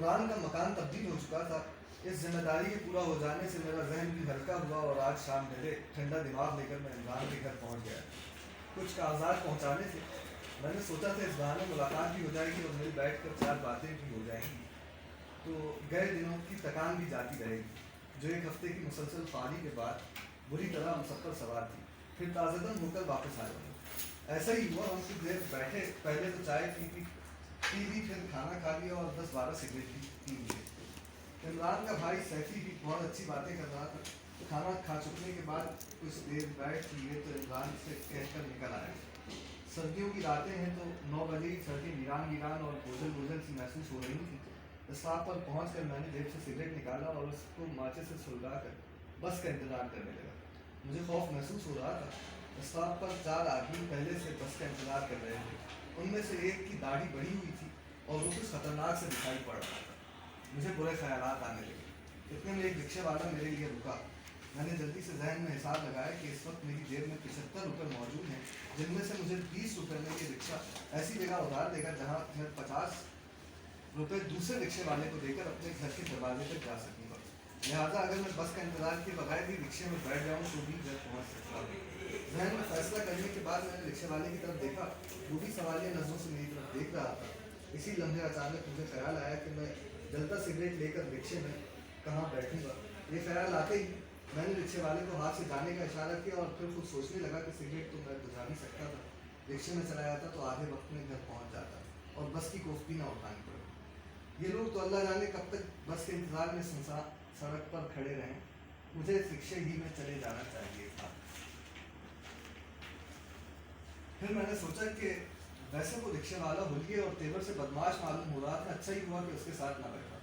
इमरान का मकान तब्दील हो चुका था। इस जिम्मेदारी के पूरा हो जाने से मेरा जहन भी हल्का हुआ और आज शाम मेरे ठंडा दिमाग लेकर मैं इमरान के घर पहुंच गया। कुछ कागजात पहुंचाने थे। मैंने सोचा था इस बहाने मुलाकात भी हो जाएगी और मिल बैठ कर चार बातें भी हो जाएंगी, तो गए दिनों की थकान भी जाती रहेगी, जो एक हफ्ते की मुसलसल फारी के बाद बुरी तरह हम सब पर सवार थी। फिर ताज़ेदम होकर वापस आए हम। ऐसा ही हुआ, हम कुछ देर बैठे, पहले तो चाय पी ली, फिर खाना खा लिया और 10-12 सिगरेट भी पी लिए। इमरान का भाई सैफी भी बहुत अच्छी बातें कर रहा था। खाना खा चुकने के बाद कुछ देर बैठ लिए तो इमरान से कहकर निकल आया। सर्दियों की रातें हैं तो 9 बजे की सड़कें वीरान वीरान और बोझल बोझल सी महसूस हो रही थी। स्टॉप पर पहुंचकर मैंने जेब से सिगरेट निकाला और उसको माचिस से सुलगा कर बस का इंतजार करने लगा। मुझे खौफ महसूस हो रहा था। स्टॉप पर 4 आदमी पहले से बस का इंतजार कर रहे थे। उनमें से एक की दाढ़ी बढ़ी हुई थी और वो कुछ खतरनाक से दिखाई पड़ रहा था। मुझे बुरे ख्यालात आने लगे। इतने में एक रिक्शे वाला मेरे लिए रुका। मैंने जल्दी से जहन में हिसाब लगाया कि इस वक्त मेरी जेब में 75 रुपये मौजूद हैं, जिनमें से मुझे 20 रुपये में ये रिक्शा ऐसी जगह उतार देगा जहाँ मैं 50 रुपये दूसरे रिक्शे वाले को देकर अपने घर के दरवाजे तक जा सकूँगा। लिहाजा अगर मैं बस का इंतजार किए बगैर भी रिक्शे में बैठ जाऊँ तो भी घर पहुँच सकता हूँ। जहन में फैसला करने के बाद मैंने रिक्शे वाले की तरफ देखा। वो भी सवालिया नजरों से मेरी तरफ देख रहा था। इसी लम्हे अचानक मुझे ख्याल आया कि मैं जलता सिगरेट लेकर रिक्शे में कहाँ बैठूंगा। ये ख्याल आते ही मैंने रिक्शे वाले को हाथ से जाने का इशारा किया और फिर खुद सोचने लगा कि सिगरेट तो मैं बुझा नहीं सकता था। रिक्शे में चला जाता तो आधे वक्त में घर पहुंच जाता और बस की कोफ्ती ना उठानी पड़ती। ये लोग तो अल्लाह जाने कब तक बस के इंतजार में सुनसान सड़क पर खड़े रहें। मुझे इस रिक्शे ही में चले जाना चाहिए था। फिर मैंने सोचा कि वैसे वो रिक्शे वाला हुल्के और तेवर से बदमाश मालूम हो रहा था। अच्छा ही हुआ कि उसके साथ ना बैठा।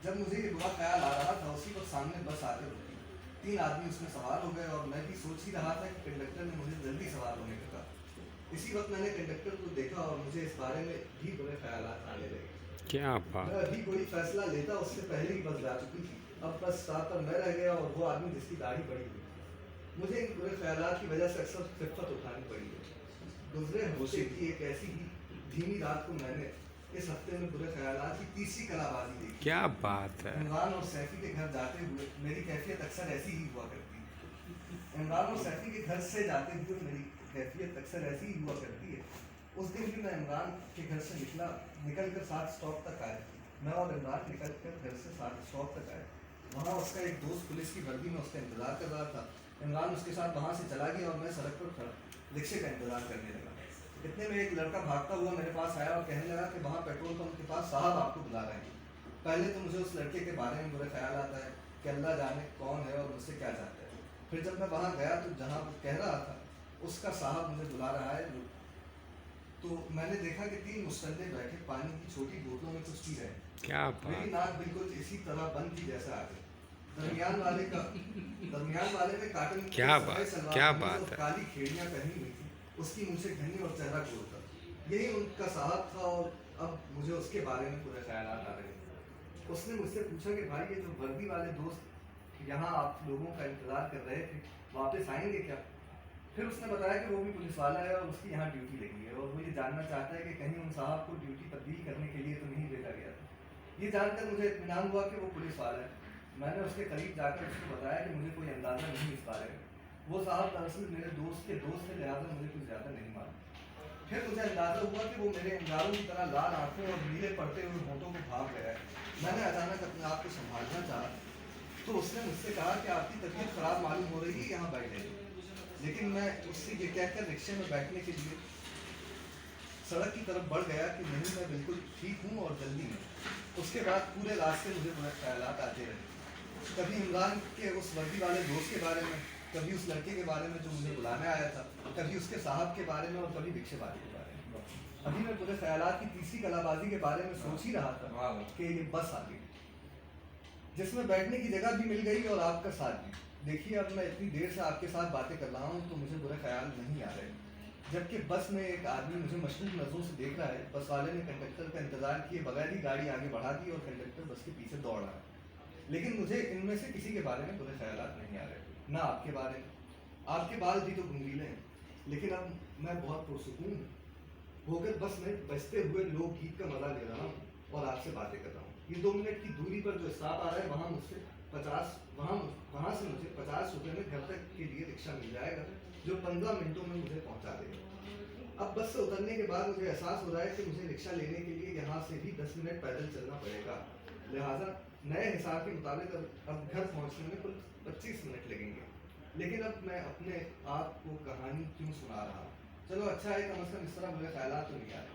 जब मुझे ये बुरा ख्याल आ रहा था उसी वक्त सामने बस आके रुकी। 3 आदमी उसमें सवार हो गए और मैं भी सोच ही रहा था कि कंडक्टर ने मुझे जल्दी सवार होने को कहा। इसी वक्त मैंने कंडक्टर को देखा और मुझे इस बारे में भी बुरे ख्यालात आने लगे। क्या मैं बात। अभी कोई फैसला लेता उससे पहले ही बस जा चुकी थी। अब बस स्टॉप पर मैं रह गया और वो आदमी जिसकी दाढ़ी बढ़ी हुई थी। मुझे इन बुरे ख्यालात की वजह से अक्सर खिफत उठानी पड़ी है। गुजरे हफ्ते की एक ऐसी ही धीमी रात को मैंने इस हफ्ते में बुरे ख्यालात की तीसरी कलाबाजी देखी। क्या बात है। इमरान और सैफी के घर जाते हुए मेरी कैफियत अक्सर ऐसी ही हुआ करती है। इमरान और सैफी के घर से जाते हुए मेरी कैफियत अक्सर ऐसी ही हुआ करती है। उस दिन भी मैं इमरान के घर से निकल कर 7 स्टॉप तक आए। मैं और इमरान निकल कर घर से 7 स्टॉप तक आए। वहाँ उसका एक दोस्त पुलिस की वर्दी में उसका इंतजार कर रहा था। इमरान उसके साथ वहाँ से चला गया और मैं सड़क पर खड़ा रिक्शे का इंतजार करने लगा। इतने में एक लड़का भागता हुआ मेरे पास आया और कहने लगा कि वहाँ पेट्रोल पंप के पास साहब आपको बुला रहे हैं। पहले तो मुझे उस लड़के के बारे में बुरा ख्याल आता है कि अल्लाह जाने कौन है और मुझसे क्या चाहता है। फिर जब मैं वहाँ गया तो जहाँ वो कह रहा था उसका साहब मुझे बुला रहा है, तो मैंने देखा कि 3 मुस्तंदे बैठे पानी की छोटी बोतलों में कुछ पी रहे हैं। क्या मेरी बात। नाक बिल्कुल इसी तरह बंद थी जैसा आ गई। दरमियान वाले में काटन की क्या सफेद बात। सलवार क्या कमीज बात और है। काली खेड़ियाँ पहनी हुई थी। उसकी मुझसे घनी और चेहरा गोल था। यही उनका साहब था और अब मुझे उसके बारे में पूरे ख्यालात आ रहे थे। उसने मुझसे पूछा कि भाई ये जो वर्दी वाले दोस्त यहाँ आप लोगों का इंतजार कर रहे थे वापस आएंगे क्या। फिर उसने बताया कि वो भी पुलिस वाला है और उसकी यहाँ ड्यूटी लगी है और वो ये जानना चाहता है कि कहीं उन साहब को ड्यूटी तब्दील करने के लिए तो नहीं भेजा गया था। ये जानकर मुझे इत्मीनान हुआ कि वो पुलिस वाला है। मैंने उसके करीब जाकर उसको बताया कि मुझे कोई अंदाज़ा नहीं इस बारे में। वो साहब दरअसल मेरे दोस्त के दोस्त थे, लिहाजा मुझे कुछ ज़्यादा नहीं मालूम। फिर मुझे अंदाज़ा हुआ कि वो मेरे अंगारों की तरह लाल आंखों और नीले पड़ते हुए होंठों को भाग गया है। मैंने अचानक अपने आप को संभालना चाहा तो उसने मुझसे कहा कि आपकी तबीयत खराब मालूम हो रही है, यहाँ बैठे। लेकिन मैं उससे ये कहकर रिक्शे में बैठने के लिए सड़क की तरफ बढ़ गया कि नहीं मैं बिल्कुल ठीक हूँ और जल्दी में। उसके बाद पूरे रास्ते मुझे बुरे ख्यालात आते रहे। कभी इमरान के उस वर्दी वाले दोस्त के बारे में, कभी उस लड़के के बारे में जो मुझे बुलाने आया था, कभी उसके साहब के बारे में और कभी रिक्शे वाले के बारे में। अभी मैं पूरे ख्यालात की तीसरी कलाबाजी के बारे में सोच ही रहा था कि ये बस आ गई जिसमें बैठने की जगह भी मिल गई और आपका साथ भी। देखिए अब मैं इतनी देर से आपके साथ बातें कर रहा हूँ तो मुझे बुरे ख्याल नहीं आ रहे, जबकि बस में एक आदमी मुझे मशहूर नज़रों से देख रहा है। बस वाले ने कंडक्टर का इंतजार किए बगैर ही गाड़ी आगे बढ़ा दी और कंडक्टर बस के पीछे दौड़ रहा है। लेकिन मुझे इनमें से किसी के बारे में बुरे ख्यालात नहीं आ रहे, ना आपके बारे में। आपके बाल भी तो गुंगीले हैं, लेकिन अब मैं बहुत पुरसुकून होकर बस में बजते हुए लोकगीत का मजा ले रहा हूँ। और आपसे बातें कर रहा हूँ। ये 2 मिनट की दूरी पर जो स्टॉप आ रहा है वहाँ मुझसे 50 वहाँ से मुझे 50 रुपये में घर तक के लिए रिक्शा मिल जाएगा, जो 15 मिनटों में मुझे पहुँचा देगा। अब बस से उतरने के बाद मुझे एहसास हो रहा है कि मुझे रिक्शा लेने के लिए यहाँ से भी 10 मिनट पैदल चलना पड़ेगा। लिहाजा नए हिसाब के मुताबिक अब घर पहुँचने में कुल 25 मिनट लगेंगे। लेकिन अब मैं अपने आप को कहानी क्यों सुना रहा हूँ? चलो अच्छा है, कम से कम इस तरह बुरे ख्यालात तो नहीं आ रहे,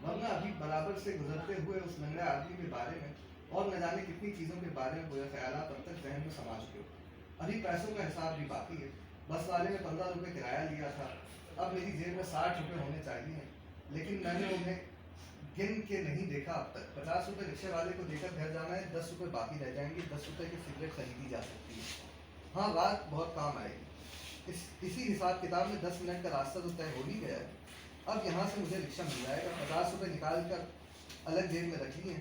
वरना अभी बराबर से गुजरते हुए उस लंगड़े आदमी के बारे में और न जाने कितनी चीज़ों के बारे में बुरे ख्यालात अब तक जहन में समा चुके हो। अभी पैसों का हिसाब भी बाकी है। बस वाले ने 15 रुपये किराया लिया था, अब मेरी जेब में 60 रुपये होने चाहिए, लेकिन मैंने उन्हें गिन के नहीं देखा अब तक। 50 रुपये रिक्शे वाले को देकर घर जाना है, 10 रुपये बाकी रह जाएंगे। 10 रुपये की सिगरेट खरीदी जा सकती है। हाँ, रात बहुत काम आएगी। इसी हिसाब किताब में 10 मिनट का रास्ता तो तय हो ही गया है। अब यहाँ से मुझे रिक्शा मिल जाएगा। 50 रुपये निकाल कर अलग जेब में रख लिए।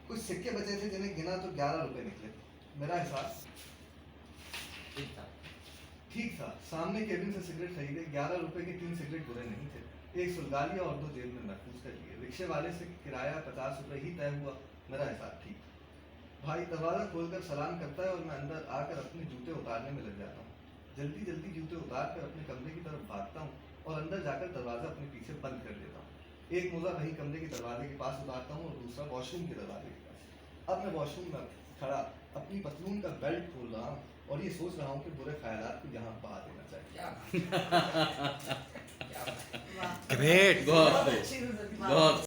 कुछ सिक्के बचे थे जिन्हें गिना तो 11 रुपये निकले। मेरा हिसाब ठीक था। सामने केबिन से सिगरेट खरीदे, 11 रुपये के 3 सिगरेट बुरे नहीं थे। एक सुलगा लिया और 2 जेब में महफूज कर लिए। रिक्शे वाले से किराया 50 रुपये ही तय हुआ। मेरा हिसाब ठीक। भाई दरवाज़ा खोलकर सलाम करता है और मैं अंदर आकर अपने जूते उतारने में लग जाता हूँ। जल्दी जल्दी जूते उतार कर अपने कमरे की तरफ भागता हूँ और अंदर जाकर दरवाज़ा अपने पीछे बंद कर देता हूँ। एक मोज़ा वहीं कमरे के दरवाजे के पास उतारता हूँ और दूसरा वॉशरूम के दरवाजे के पास। अब मैं वॉशरूम में खड़ा अपनी पतलून का बेल्ट खोल रहा हूँ और ये सोच रहा हूँ कि बुरे ख्यालात को यहाँ बहा देना चाहिए। ग्रेट, बहुत अच्छी गुजरी। बहुत